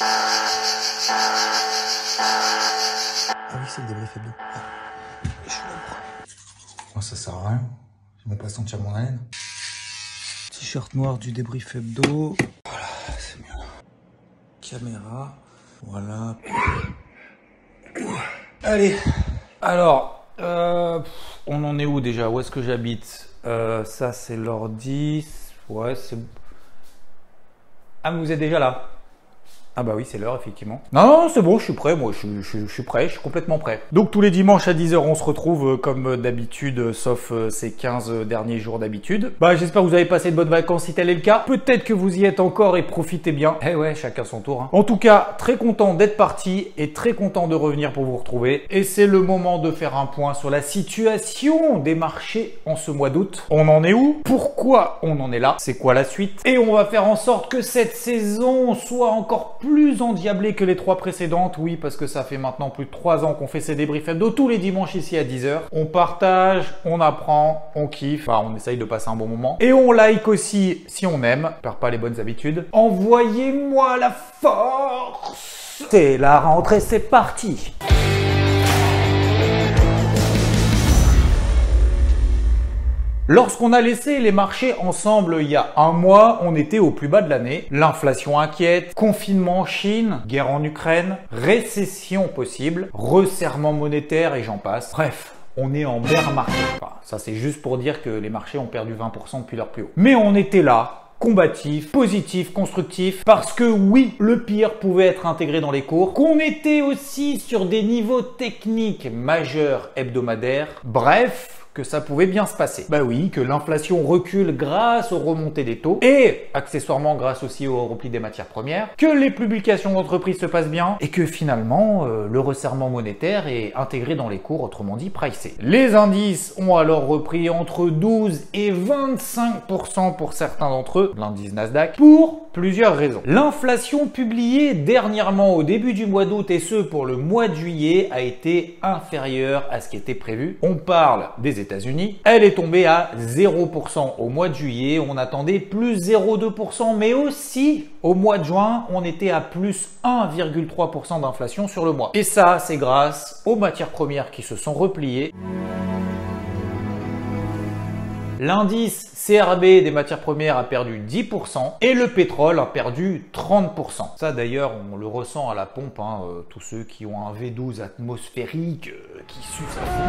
Ah oui, c'est le débrief hebdo. Ah, je suis là pour. Moi, ça sert à rien. Ils vont pas sentir mon haleine. T-shirt noir du débrief hebdo. Voilà, c'est mieux. Caméra. Voilà. Allez. Alors, on en est où déjà? Où est-ce que j'habite? Ça, c'est l'ordi. Ouais, c'est... Ah, mais vous êtes déjà là? Ah bah oui, c'est l'heure, effectivement. Non, non, c'est bon, je suis prêt, moi, je suis prêt, je suis complètement prêt. Donc tous les dimanches à 10 h, on se retrouve comme d'habitude, sauf ces 15 derniers jours d'habitude. Bah j'espère que vous avez passé de bonnes vacances si tel est le cas. Peut-être que vous y êtes encore et profitez bien. Eh ouais, chacun son tour. Hein. En tout cas, très content d'être parti et très content de revenir pour vous retrouver. Et c'est le moment de faire un point sur la situation des marchés en ce mois d'août. On en est où? Pourquoi on en est là? C'est quoi la suite? Et on va faire en sorte que cette saison soit encore plus endiablée que les 3 précédentes. Oui, parce que ça fait maintenant plus de 3 ans qu'on fait ces débriefs hebdo tous les dimanches ici à 10 h. On partage, on apprend, on kiffe, enfin on essaye de passer un bon moment. Et on like aussi si on aime, on perd pas les bonnes habitudes. Envoyez-moi la force! C'est la rentrée, c'est parti! Lorsqu'on a laissé les marchés ensemble il y a un mois, on était au plus bas de l'année. L'inflation inquiète, confinement en Chine, guerre en Ukraine, récession possible, resserrement monétaire et j'en passe. Bref, on est en bear market. Enfin, ça c'est juste pour dire que les marchés ont perdu 20% depuis leur plus haut. Mais on était là, combatif, positif, constructif, parce que oui, le pire pouvait être intégré dans les cours, qu'on était aussi sur des niveaux techniques majeurs hebdomadaires. Bref, que ça pouvait bien se passer. Bah oui, que l'inflation recule grâce aux remontées des taux et accessoirement grâce aussi au repli des matières premières, que les publications d'entreprise se passent bien et que finalement le resserrement monétaire est intégré dans les cours, autrement dit pricé. Les indices ont alors repris entre 12 et 25% pour certains d'entre eux, l'indice Nasdaq, pour plusieurs raisons. L'inflation publiée dernièrement au début du mois d'août et ce pour le mois de juillet a été inférieure à ce qui était prévu. On parle des États-Unis. Elle est tombée à 0% au mois de juillet. On attendait plus 0,2%, mais aussi au mois de juin, on était à plus 1,3% d'inflation sur le mois. Et ça, c'est grâce aux matières premières qui se sont repliées. L'indice CRB des matières premières a perdu 10% et le pétrole a perdu 30%. Ça d'ailleurs, on le ressent à la pompe, hein, tous ceux qui ont un V12 atmosphérique qui suce à fond.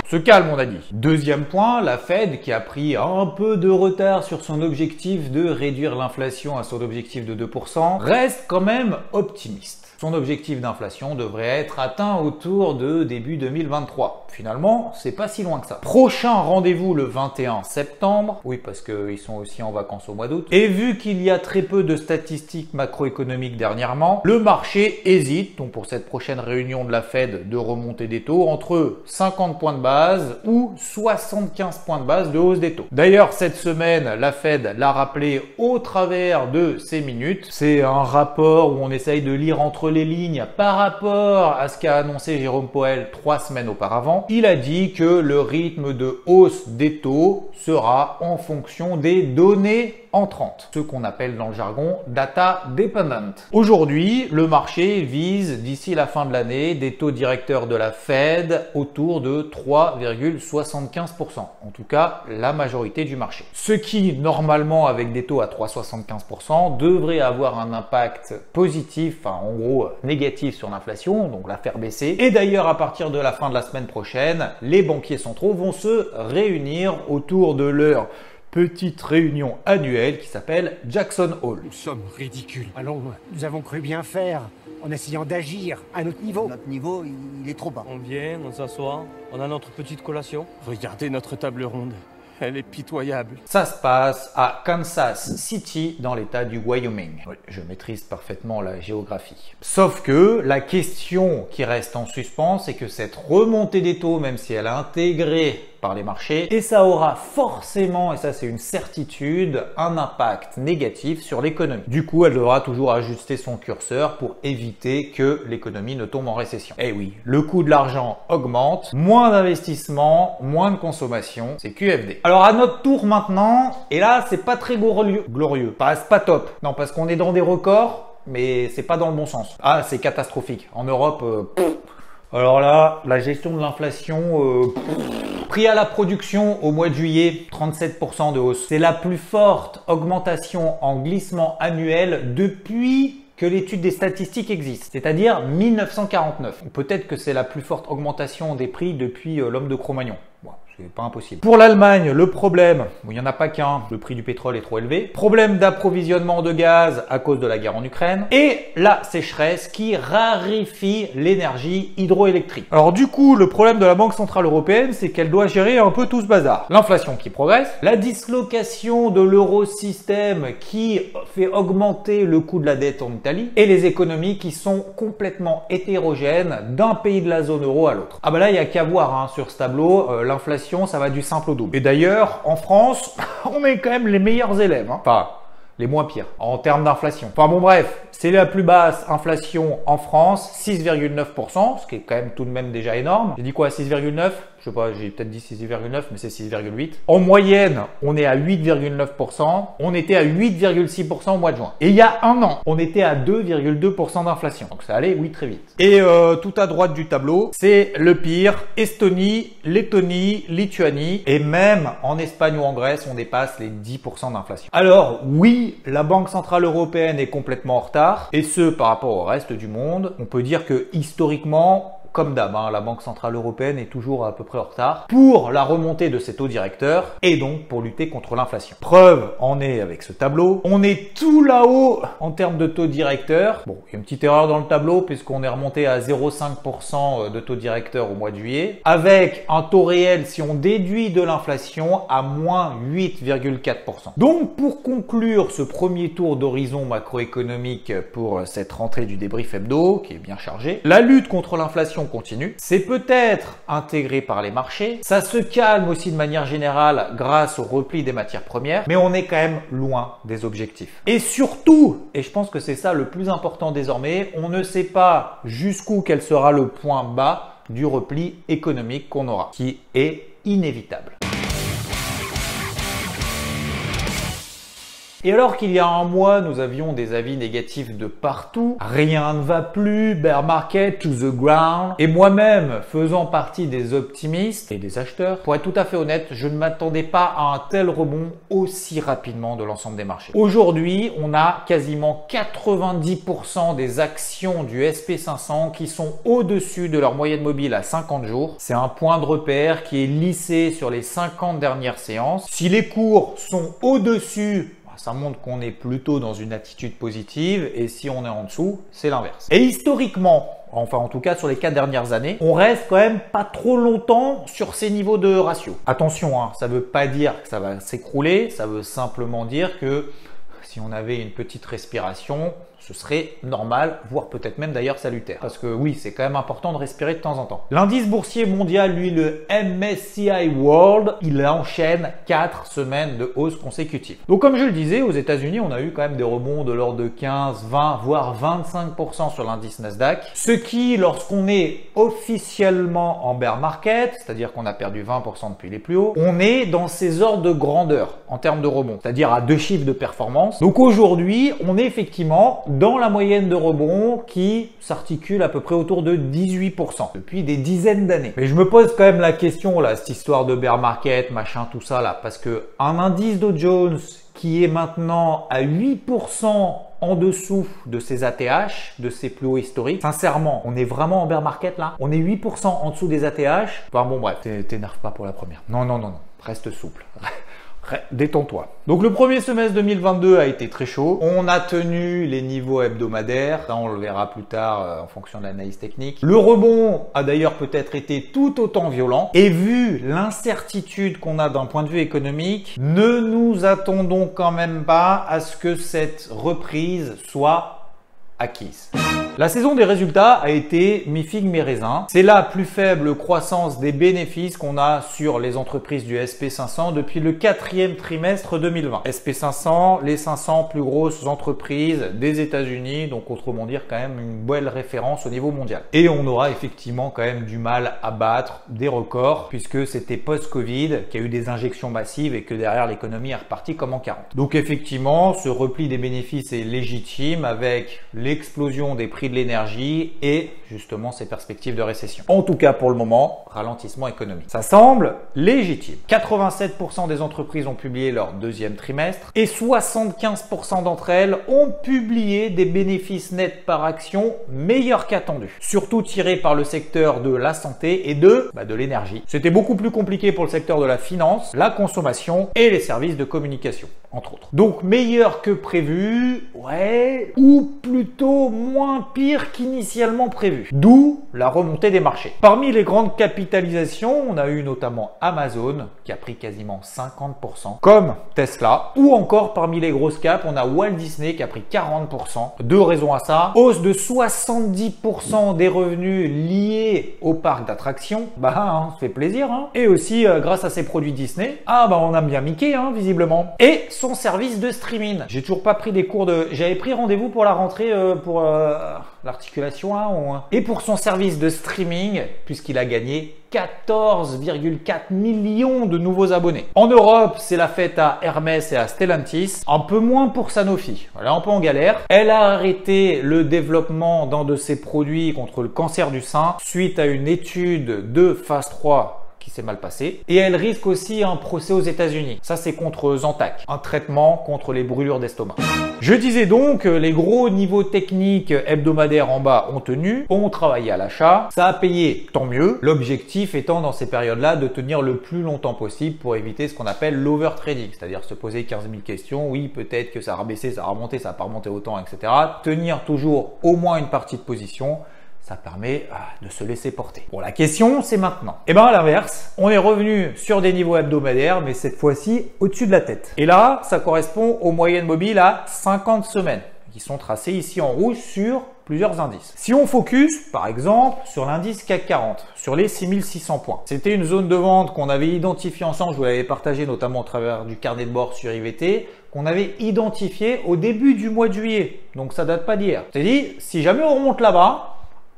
Se calme, on a dit. Deuxième point, la Fed qui a pris un peu de retard sur son objectif de réduire l'inflation à son objectif de 2%, reste quand même optimiste. Son objectif d'inflation devrait être atteint autour de début 2023. Finalement, c'est pas si loin que ça. Prochain rendez-vous le 21 septembre. Oui, parce qu'ils sont aussi en vacances au mois d'août. Et vu qu'il y a très peu de statistiques macroéconomiques dernièrement, le marché hésite, donc pour cette prochaine réunion de la Fed, de remonter des taux entre 50 points de base ou 75 points de base de hausse des taux. D'ailleurs, cette semaine, la Fed l'a rappelé au travers de ses minutes. C'est un rapport où on essaye de lire entre les lignes par rapport à ce qu'a annoncé Jérôme Powell 3 semaines auparavant. Il a dit que le rythme de hausse des taux sera en fonction des données entrantes, ce qu'on appelle dans le jargon data dependent. Aujourd'hui, le marché vise d'ici la fin de l'année des taux directeurs de la Fed autour de 3,75%. En tout cas, la majorité du marché. Ce qui, normalement, avec des taux à 3,75%, devrait avoir un impact positif, enfin en gros négatif sur l'inflation, donc la faire baisser. Et d'ailleurs, à partir de la fin de la semaine prochaine, les banquiers centraux vont se réunir autour de leur petite réunion annuelle qui s'appelle Jackson Hole. Nous sommes ridicules. Allons, nous avons cru bien faire en essayant d'agir à notre niveau. Notre niveau, il est trop bas. On vient, on s'assoit, on a notre petite collation. Regardez notre table ronde. Elle est pitoyable. Ça se passe à Kansas City, dans l'état du Wyoming. Oui, je maîtrise parfaitement la géographie. Sauf que la question qui reste en suspens, c'est que cette remontée des taux, même si elle a intégré par les marchés et ça aura forcément, et ça c'est une certitude, un impact négatif sur l'économie. Du coup, elle devra toujours ajuster son curseur pour éviter que l'économie ne tombe en récession. Eh oui, le coût de l'argent augmente, moins d'investissement, moins de consommation, c'est QFD. Alors à notre tour maintenant, et là c'est pas très glorieux, c'est pas top. Non, parce qu'on est dans des records, mais c'est pas dans le bon sens. Ah, c'est catastrophique. En Europe, alors là, la gestion de l'inflation, prix à la production au mois de juillet, 37% de hausse. C'est la plus forte augmentation en glissement annuel depuis que l'étude des statistiques existe, c'est-à-dire 1949. Peut-être que c'est la plus forte augmentation des prix depuis l'homme de Cro-Magnon. Bon, c'est pas impossible. Pour l'Allemagne, le problème, il n'y en a pas qu'un, le prix du pétrole est trop élevé. Problème d'approvisionnement de gaz à cause de la guerre en Ukraine. Et la sécheresse qui raréfie l'énergie hydroélectrique. Alors du coup, le problème de la Banque Centrale Européenne, c'est qu'elle doit gérer un peu tout ce bazar. L'inflation qui progresse, la dislocation de l'eurosystème qui fait augmenter le coût de la dette en Italie, et les économies qui sont complètement hétérogènes d'un pays de la zone euro à l'autre. Ah bah là, il n'y a qu'à voir hein, sur ce tableau, l'inflation, ça va du simple au double. Et d'ailleurs, en France, on est quand même les meilleurs élèves. Hein. Enfin, les moins pires en termes d'inflation. Enfin bon bref, c'est la plus basse inflation en France, 6,9%, ce qui est quand même tout de même déjà énorme. J'ai dit quoi, 6,9? Je sais pas, j'ai peut-être dit 6,9, mais c'est 6,8. En moyenne, on est à 8,9%. On était à 8,6% au mois de juin. Et il y a un an, on était à 2,2% d'inflation. Donc ça allait, oui, très vite. Et tout à droite du tableau, c'est le pire. Estonie, Lettonie, Lituanie. Et même en Espagne ou en Grèce, on dépasse les 10% d'inflation. Alors oui, la Banque Centrale Européenne est complètement en retard. Et ce, par rapport au reste du monde. On peut dire que historiquement, comme d'hab, hein, la Banque Centrale Européenne est toujours à peu près en retard pour la remontée de ses taux directeurs et donc pour lutter contre l'inflation. Preuve en est avec ce tableau. On est tout là-haut en termes de taux directeurs. Bon, il y a une petite erreur dans le tableau puisqu'on est remonté à 0,5% de taux directeur au mois de juillet avec un taux réel, si on déduit de l'inflation, à moins 8,4%. Donc, pour conclure ce premier tour d'horizon macroéconomique pour cette rentrée du débrief hebdo qui est bien chargée, la lutte contre l'inflation continue. C'est peut-être intégré par les marchés. Ça se calme aussi de manière générale grâce au repli des matières premières, mais on est quand même loin des objectifs. Et surtout, et je pense que c'est ça le plus important désormais, on ne sait pas jusqu'où quel sera le point bas du repli économique qu'on aura, qui est inévitable. Et alors qu'il y a un mois, nous avions des avis négatifs de partout, rien ne va plus, bear market to the ground, et moi-même faisant partie des optimistes et des acheteurs, pour être tout à fait honnête, je ne m'attendais pas à un tel rebond aussi rapidement de l'ensemble des marchés. Aujourd'hui, on a quasiment 90% des actions du SP500 qui sont au-dessus de leur moyenne mobile à 50 jours. C'est un point de repère qui est lissé sur les 50 dernières séances. Si les cours sont au-dessus, ça montre qu'on est plutôt dans une attitude positive et si on est en dessous, c'est l'inverse. Et historiquement, enfin en tout cas sur les 4 dernières années, on reste quand même pas trop longtemps sur ces niveaux de ratio. Attention, hein, ça veut pas dire que ça va s'écrouler, ça veut simplement dire que si on avait une petite respiration, ce serait normal, voire peut-être même d'ailleurs salutaire. Parce que oui, c'est quand même important de respirer de temps en temps. L'indice boursier mondial, lui, le MSCI World, il enchaîne 4 semaines de hausse consécutive. Donc comme je le disais, aux États-Unis, on a eu quand même des rebonds de l'ordre de 15, 20, voire 25% sur l'indice Nasdaq. Ce qui, lorsqu'on est officiellement en bear market, c'est-à-dire qu'on a perdu 20% depuis les plus hauts, on est dans ces ordres de grandeur en termes de rebond, c'est-à-dire à 2 chiffres de performance. Donc aujourd'hui, on est effectivement dans la moyenne de rebond qui s'articule à peu près autour de 18% depuis des dizaines d'années. Mais je me pose quand même la question là, cette histoire de bear market, machin, tout ça là, parce que un indice Dow Jones qui est maintenant à 8% en dessous de ses ATH, de ses plus hauts historiques. Sincèrement, on est vraiment en bear market là. On est 8% en dessous des ATH. Enfin bon bref, t'énerve pas pour la première. Non, non, non, non. Reste souple. Détends-toi. Donc le premier semestre 2022 a été très chaud. On a tenu les niveaux hebdomadaires. Ça, on le verra plus tard en fonction de l'analyse technique. Le rebond a d'ailleurs peut-être été tout autant violent. Et vu l'incertitude qu'on a d'un point de vue économique, ne nous attendons quand même pas à ce que cette reprise soit acquise. La saison des résultats a été mi-figue mi-raisin. C'est la plus faible croissance des bénéfices qu'on a sur les entreprises du SP500 depuis le 4e trimestre 2020. SP500, les 500 plus grosses entreprises des États-Unis, donc autrement dire quand même une belle référence au niveau mondial. Et on aura effectivement quand même du mal à battre des records puisque c'était post-Covid, qu'il y a eu des injections massives et que derrière l'économie est repartie comme en 40. Donc effectivement, ce repli des bénéfices est légitime avec l'explosion des prix de l'énergie et justement ces perspectives de récession. En tout cas pour le moment, ralentissement économique. Ça semble légitime. 87% des entreprises ont publié leur deuxième trimestre et 75% d'entre elles ont publié des bénéfices nets par action meilleurs qu'attendus. Surtout tirés par le secteur de la santé et de l'énergie. C'était beaucoup plus compliqué pour le secteur de la finance, la consommation et les services de communication, entre autres. Donc meilleur que prévu, ouais, ou plutôt moins pire qu'initialement prévu. D'où la remontée des marchés. Parmi les grandes capitalisations, on a eu notamment Amazon qui a pris quasiment 50%, comme Tesla, ou encore parmi les grosses caps, on a Walt Disney qui a pris 40%. Deux raisons à ça. Hausse de 70% des revenus liés au parc d'attractions. Ça fait plaisir. Et aussi, grâce à ces produits Disney, on aime bien Mickey, visiblement. Et son service de streaming. J'ai toujours pas pris des cours de... J'avais pris rendez-vous pour la rentrée pour l'articulation. Et pour son service de streaming, puisqu'il a gagné 14,4 millions de nouveaux abonnés. En Europe, c'est la fête à Hermès et à Stellantis. Un peu moins pour Sanofi. Elle est un peu en galère. Elle a arrêté le développement d'un de ses produits contre le cancer du sein suite à une étude de phase 3 qui s'est mal passé. Et elle risque aussi un procès aux États-Unis. Ça, c'est contre Zantac, un traitement contre les brûlures d'estomac. Je disais donc, les gros niveaux techniques hebdomadaires en bas ont tenu, ont travaillé à l'achat, ça a payé, tant mieux. L'objectif étant dans ces périodes-là de tenir le plus longtemps possible pour éviter ce qu'on appelle l'overtrading, c'est-à-dire se poser 15 000 questions. Oui, peut-être que ça a rebaissé, ça a remonté, ça n'a pas remonté autant, etc. Tenir toujours au moins une partie de position. Ça permet de se laisser porter. Bon, la question, c'est maintenant. À l'inverse, on est revenu sur des niveaux hebdomadaires, mais cette fois-ci au-dessus de la tête. Et là, ça correspond aux moyennes mobiles à 50 semaines, qui sont tracées ici en rouge sur plusieurs indices. Si on focus, par exemple, sur l'indice CAC 40, sur les 6600 points, c'était une zone de vente qu'on avait identifiée ensemble, je vous l'avais partagé notamment au travers du carnet de bord sur IVT, qu'on avait identifié au début du mois de juillet. Donc ça date pas d'hier. C'est dit, si jamais on remonte là-bas,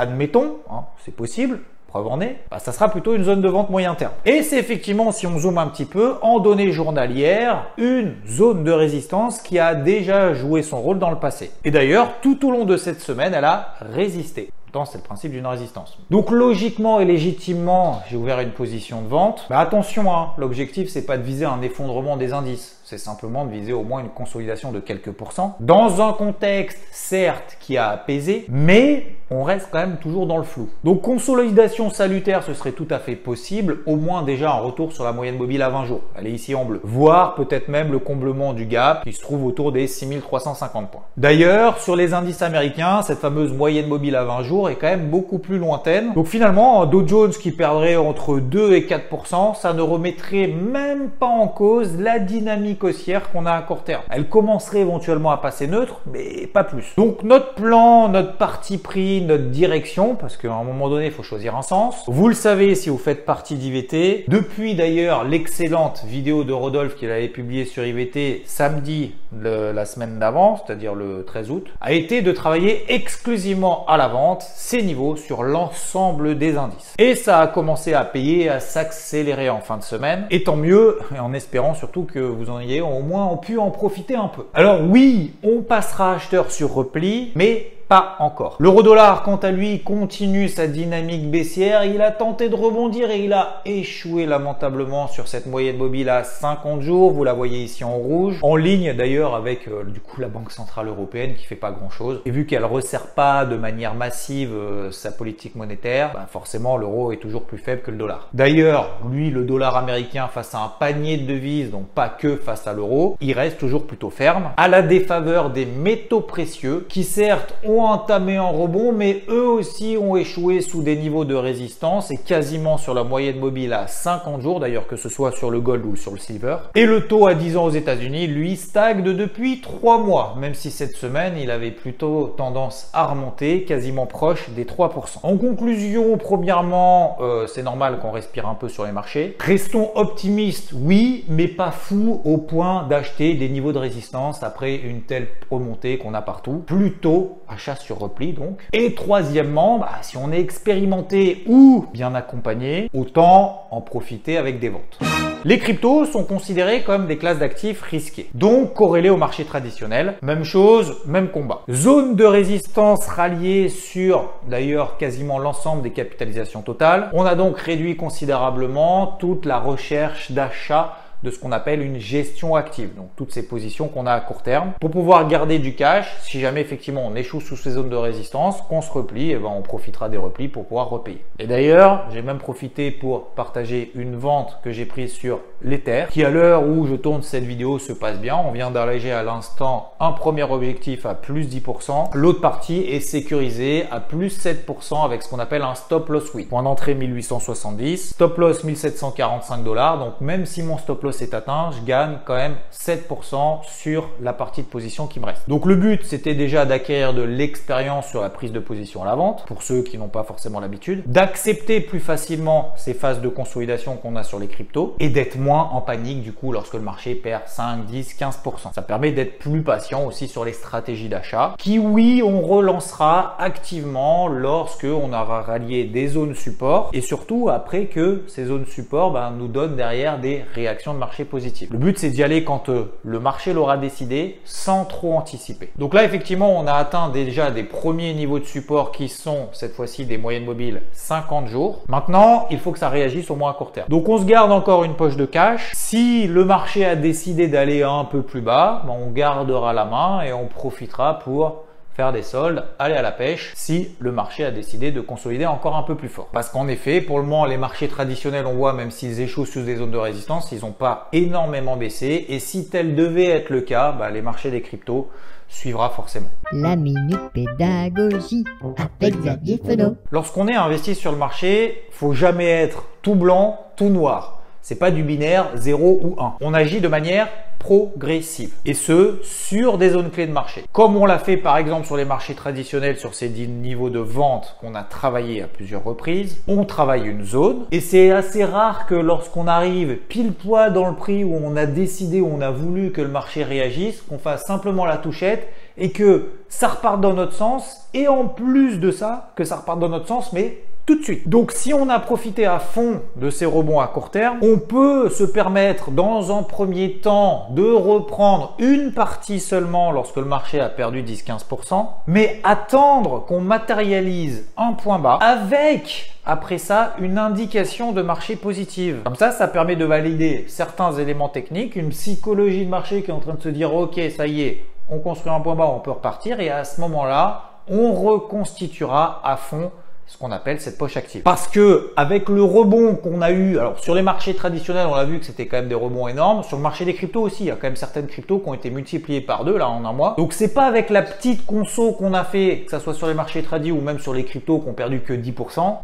admettons, c'est possible, preuve en est, ça sera plutôt une zone de vente moyen terme. Et c'est effectivement, si on zoome un petit peu, en données journalières, une zone de résistance qui a déjà joué son rôle dans le passé. Et d'ailleurs, tout au long de cette semaine, elle a résisté. C'est le principe d'une résistance. Donc logiquement et légitimement, j'ai ouvert une position de vente. Attention, l'objectif c'est pas de viser un effondrement des indices, c'est simplement de viser au moins une consolidation de quelques pourcents. Dans un contexte certes qui a apaisé, mais on reste quand même toujours dans le flou. Donc consolidation salutaire, ce serait tout à fait possible, au moins déjà un retour sur la moyenne mobile à 20 jours. Elle est ici en bleu. Voire peut-être même le comblement du gap qui se trouve autour des 6350 points. D'ailleurs, sur les indices américains, cette fameuse moyenne mobile à 20 jours est quand même beaucoup plus lointaine. Donc finalement, Dow Jones qui perdrait entre 2 et 4%, ça ne remettrait même pas en cause la dynamique haussière qu'on a à court terme. Elle commencerait éventuellement à passer neutre, mais pas plus. Donc notre plan, notre parti pris, notre direction, parce qu'à un moment donné, il faut choisir un sens. Vous le savez si vous faites partie d'IVT. Depuis d'ailleurs l'excellente vidéo de Rodolphe qu'il avait publiée sur IVT samedi la semaine d'avant, c'est-à-dire le 13 août, a été de travailler exclusivement à la vente ces niveaux sur l'ensemble des indices. Et ça a commencé à payer, à s'accélérer en fin de semaine. Et tant mieux, en espérant surtout que vous en ayez au moins pu en profiter un peu. Alors oui, on passera acheteur sur repli, mais pas encore. L'euro-dollar, quant à lui, continue sa dynamique baissière. Il a tenté de rebondir et il a échoué lamentablement sur cette moyenne mobile à 50 jours. Vous la voyez ici en rouge. En ligne d'ailleurs avec du coup la Banque Centrale Européenne qui fait pas grand chose. Et vu qu'elle resserre pas de manière massive sa politique monétaire, forcément l'euro est toujours plus faible que le dollar. D'ailleurs, lui, le dollar américain face à un panier de devises, donc pas que face à l'euro, il reste toujours plutôt ferme, à la défaveur des métaux précieux qui certes ont ont entamé un rebond, mais eux aussi ont échoué sous des niveaux de résistance et quasiment sur la moyenne mobile à 50 jours, d'ailleurs que ce soit sur le gold ou sur le silver. Et le taux à 10 ans aux États-Unis, lui, stagne depuis 3 mois, même si cette semaine, il avait plutôt tendance à remonter, quasiment proche des 3%. En conclusion, premièrement, c'est normal qu'on respire un peu sur les marchés. Restons optimistes, oui, mais pas fous au point d'acheter des niveaux de résistance après une telle remontée qu'on a partout. Plutôt achat sur repli donc. Et troisièmement, si on est expérimenté ou bien accompagné, autant en profiter avec des ventes. Les cryptos sont considérés comme des classes d'actifs risquées, donc corrélés au marché traditionnel. Même chose, même combat. Zone de résistance ralliée sur d'ailleurs quasiment l'ensemble des capitalisations totales. On a donc réduit considérablement toute la recherche d'achat de ce qu'on appelle une gestion active, donc toutes ces positions qu'on a à court terme, pour pouvoir garder du cash. Si jamais effectivement on échoue sous ces zones de résistance, qu'on se replie, et on profitera des replis pour pouvoir repayer. Et d'ailleurs, j'ai même profité pour partager une vente que j'ai prise sur l'Ether, qui à l'heure où je tourne cette vidéo se passe bien. On vient d'alléger à l'instant un premier objectif à plus 10%, l'autre partie est sécurisée à plus 7% avec ce qu'on appelle un stop loss win. Point d'entrée 1870, stop loss 1745 $, donc même si mon stop loss est atteint, je gagne quand même 7% sur la partie de position qui me reste. Donc le but, c'était déjà d'acquérir de l'expérience sur la prise de position à la vente, pour ceux qui n'ont pas forcément l'habitude, d'accepter plus facilement ces phases de consolidation qu'on a sur les cryptos et d'être moins en panique du coup lorsque le marché perd 5, 10, 15%. Ça permet d'être plus patient aussi sur les stratégies d'achat qui, oui, on relancera activement lorsque on aura rallié des zones support et surtout après que ces zones support nous donnent derrière des réactions de marché positives. Le but, c'est d'y aller quand le marché l'aura décidé sans trop anticiper. Donc là, effectivement, on a atteint déjà des premiers niveaux de support qui sont cette fois-ci des moyennes mobiles 50 jours. Maintenant, il faut que ça réagisse au moins à court terme. Donc on se garde encore une poche de cash. Si le marché a décidé d'aller un peu plus bas, on gardera la main et on profitera pour faire des soldes, aller à la pêche si le marché a décidé de consolider encore un peu plus fort. Parce qu'en effet, pour le moment, les marchés traditionnels, on voit, même s'ils échouent sous des zones de résistance, ils n'ont pas énormément baissé. Et si tel devait être le cas, les marchés des cryptos suivra forcément. La minute pédagogie avec Xavier Fenot. Lorsqu'on est investi sur le marché, faut jamais être tout blanc, tout noir. C'est pas du binaire 0 ou 1. On agit de manière progressive et ce sur des zones clés de marché. Comme on l'a fait par exemple sur les marchés traditionnels sur ces 10 niveaux de vente qu'on a travaillé à plusieurs reprises, on travaille une zone et c'est assez rare que lorsqu'on arrive pile poil dans le prix où on a décidé, où on a voulu que le marché réagisse, qu'on fasse simplement la touchette et que ça reparte dans notre sens et en plus de ça, que ça reparte dans notre sens mais tout de suite. Donc si on a profité à fond de ces rebonds à court terme, on peut se permettre dans un premier temps de reprendre une partie seulement lorsque le marché a perdu 10-15%, mais attendre qu'on matérialise un point bas avec après ça une indication de marché positive. Comme ça permet de valider certains éléments techniques, une psychologie de marché qui est en train de se dire ok, ça y est, on construit un point bas, on peut repartir et à ce moment-là, on reconstituera à fond ce qu'on appelle cette poche active. Parce que avec le rebond qu'on a eu, alors sur les marchés traditionnels, on a vu que c'était quand même des rebonds énormes. Sur le marché des cryptos aussi, il y a quand même certaines cryptos qui ont été multipliées par 2 là en un mois. Donc c'est pas avec la petite conso qu'on a fait, que ça soit sur les marchés tradis ou même sur les cryptos qui ont perdu que 10%,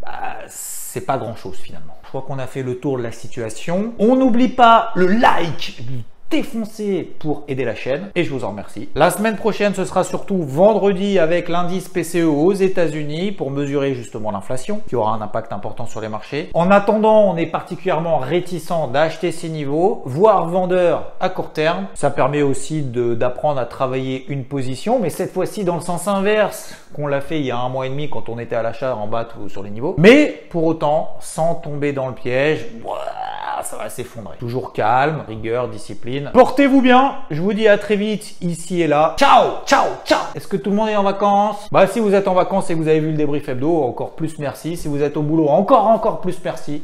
c'est pas grand chose finalement. Je crois qu'on a fait le tour de la situation. On n'oublie pas le like, défoncer pour aider la chaîne et je vous en remercie. La semaine prochaine, ce sera surtout vendredi avec l'indice PCE aux États-Unis pour mesurer justement l'inflation qui aura un impact important sur les marchés. En attendant, on est particulièrement réticent d'acheter ces niveaux, voire vendeur à court terme. Ça permet aussi d'apprendre à travailler une position, mais cette fois-ci dans le sens inverse qu'on l'a fait il y a 1 mois et demi quand on était à l'achat en bas ou sur les niveaux. Mais pour autant, sans tomber dans le piège, ça va s'effondrer. Toujours calme, rigueur, discipline. Portez-vous bien. Je vous dis à très vite ici et là. Ciao, ciao, ciao. Est-ce que tout le monde est en vacances? Si vous êtes en vacances et que vous avez vu le débrief hebdo, encore plus merci. Si vous êtes au boulot, encore plus merci.